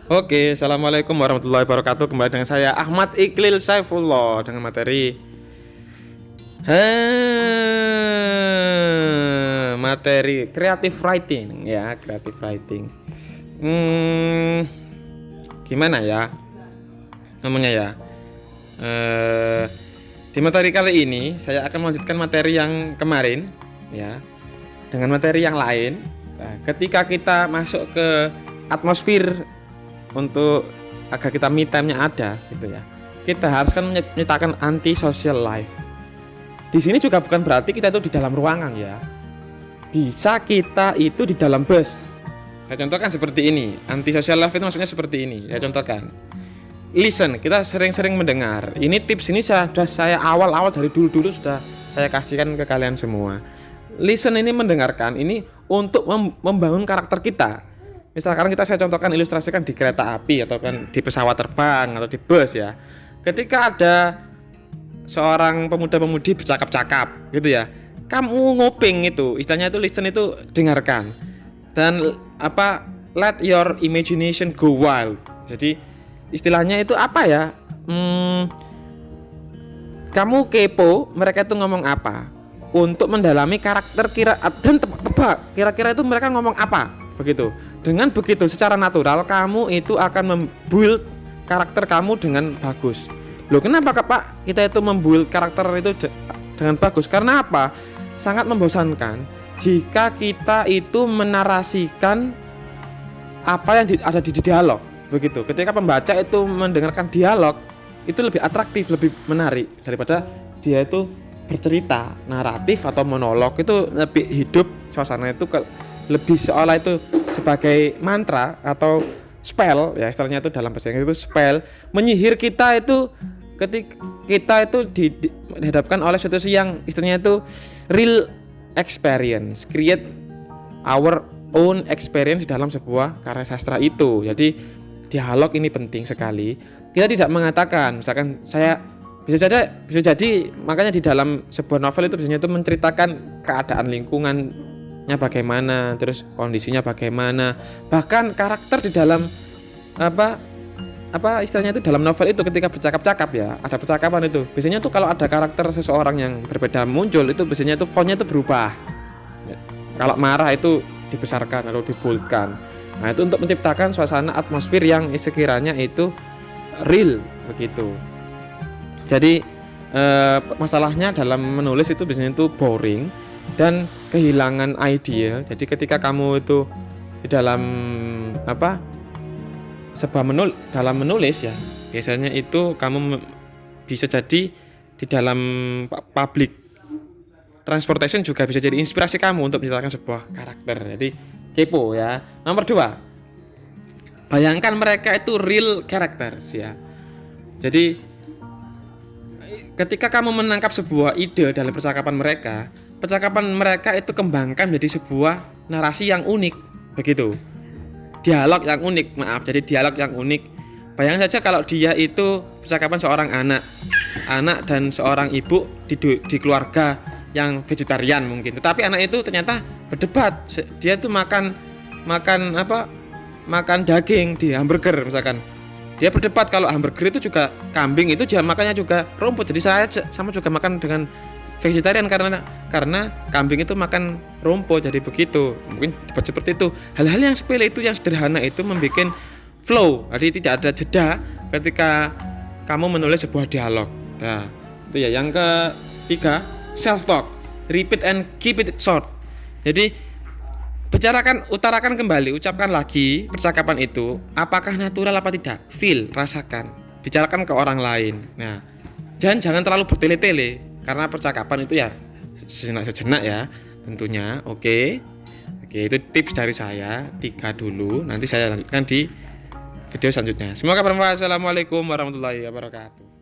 Oke, assalamualaikum warahmatullahi wabarakatuh. Kembali dengan saya Ahmad Iqlil Saifullah dengan materi materi creative writing ya, creative writing. Gimana ya ngomongnya ya? Di materi kali ini saya akan melanjutkan materi yang kemarin ya, dengan materi yang lain. Nah, ketika kita masuk ke atmosfer untuk agar kita me time-nya ada gitu ya, kita harus kan menyatakan anti social life. Di sini juga bukan berarti kita itu di dalam ruangan ya, bisa kita itu di dalam bus. Saya contohkan seperti ini. Anti social life itu maksudnya seperti ini. Saya contohkan, listen, kita sering-sering mendengar. Ini tips ini sudah saya awal-awal dari dulu sudah saya kasihkan ke kalian semua. Listen ini mendengarkan ini untuk membangun karakter kita. Misalkan saya contohkan, ilustrasikan di kereta api atau kan di pesawat terbang atau di bus ya. Ketika ada seorang pemuda-pemudi bercakap-cakap gitu ya, kamu nguping itu, istilahnya itu listen itu dengarkan. Dan let your imagination go wild. Jadi istilahnya itu apa ya? Kamu kepo mereka itu ngomong apa, untuk mendalami karakter dan tebak kira-kira itu mereka ngomong apa. Begitu. Dengan begitu secara natural kamu itu akan membuild karakter kamu dengan bagus. Loh, kenapa Pak kita itu membuild karakter itu dengan bagus? Karena apa? Sangat membosankan jika kita itu menarasikan apa yang ada di dialog. Begitu. Ketika pembaca itu mendengarkan dialog, itu lebih atraktif, lebih menarik daripada dia itu bercerita, naratif atau monolog itu lebih hidup, suasana itu lebih seolah itu sebagai mantra atau spell ya, istilahnya itu dalam bahasa Inggris itu spell, menyihir kita itu ketika kita itu dihadapkan oleh situasi yang istilahnya itu real experience, create our own experience di dalam sebuah karya sastra itu. Jadi dialog ini penting sekali. Kita tidak mengatakan, misalkan saya bisa jadi makanya di dalam sebuah novel itu biasanya itu menceritakan keadaan lingkungannya bagaimana, terus kondisinya bagaimana, bahkan karakter di dalam istilahnya itu dalam novel itu ketika bercakap-cakap ya, ada percakapan itu biasanya tuh kalau ada karakter seseorang yang berbeda muncul itu biasanya tuh fontnya itu berubah. Kalau marah itu dibesarkan atau diboldkan. Nah, itu untuk menciptakan suasana atmosfer yang sekiranya itu real begitu. Jadi masalahnya dalam menulis itu biasanya itu boring dan kehilangan ide. Jadi ketika kamu itu di dalam dalam menulis ya, biasanya itu kamu bisa jadi di dalam public transportation juga bisa jadi inspirasi kamu untuk menciptakan sebuah karakter. Jadi kepo ya. Nomor 2, bayangkan mereka itu real characters ya. Jadi ketika kamu menangkap sebuah ide dalam percakapan mereka itu kembangkan menjadi sebuah narasi yang unik begitu. Dialog yang unik, jadi dialog yang unik. Bayangkan saja kalau dia itu percakapan seorang anak dan seorang ibu di keluarga yang vegetarian mungkin. Tetapi anak itu ternyata berdebat. Dia tuh makan daging di hamburger misalkan. Dia berdebat kalau hamburger itu juga kambing itu dia makannya juga rumput. Jadi saya sama juga makan dengan vegetarian karena kambing itu makan rumput. Jadi begitu. Mungkin seperti itu. Hal-hal yang sepele itu, yang sederhana itu membuat flow. Jadi tidak ada jeda ketika kamu menulis sebuah dialog. Nah, itu ya. Yang ketiga, self talk. Repeat and keep it short. Jadi utarakan kembali, ucapkan lagi percakapan itu, apakah natural apa tidak, feel, rasakan, bicarakan ke orang lain. Nah, jangan terlalu bertele-tele karena percakapan itu ya sejenak ya tentunya. Oke, itu tips dari saya 3 dulu, nanti saya lanjutkan di video selanjutnya. Semoga bermanfaat. Assalamualaikum warahmatullahi wabarakatuh.